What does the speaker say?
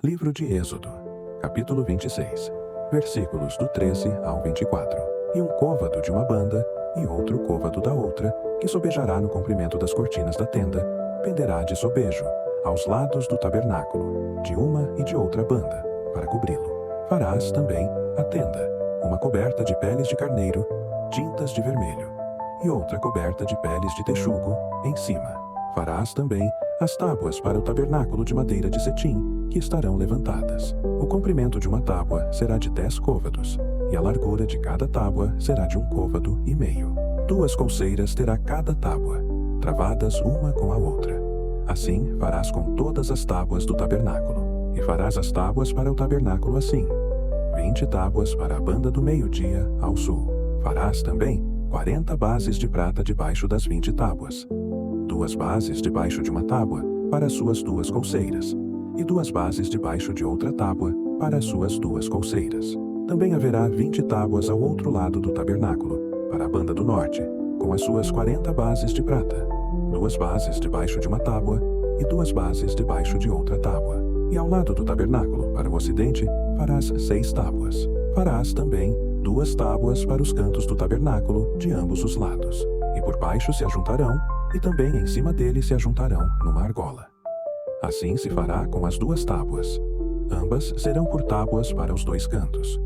Livro de Êxodo, capítulo 26, versículos do 13 ao 24. E um côvado de uma banda, e outro côvado da outra, que sobejará no comprimento das cortinas da tenda, penderá de sobejo, aos lados do tabernáculo, de uma e de outra banda, para cobri-lo. Farás também a tenda, uma coberta de peles de carneiro, tintas de vermelho, e outra coberta de peles de texugo, em cima. Farás também as tábuas para o tabernáculo de madeira de cetim, que estarão levantadas. O comprimento de uma tábua será de 10 côvados, e a largura de cada tábua será de 1,5 côvado. 2 colseiras terá cada tábua, travadas uma com a outra. Assim farás com todas as tábuas do tabernáculo. E farás as tábuas para o tabernáculo assim: 20 tábuas para a banda do meio-dia ao sul. Farás também 40 bases de prata debaixo das 20 tábuas. 2 bases debaixo de uma tábua para as suas 2 colseiras, e 2 bases debaixo de outra tábua para as suas 2 colseiras. Também haverá 20 tábuas ao outro lado do tabernáculo, para a banda do norte, com as suas 40 bases de prata. 2 bases debaixo de uma tábua, e 2 bases debaixo de outra tábua. E ao lado do tabernáculo, para o ocidente, farás 6 tábuas. Farás também 2 tábuas para os cantos do tabernáculo, de ambos os lados. E por baixo se ajuntarão, e também em cima dele se ajuntarão numa argola. Assim se fará com as 2 tábuas. Ambas serão por tábuas para os 2 cantos.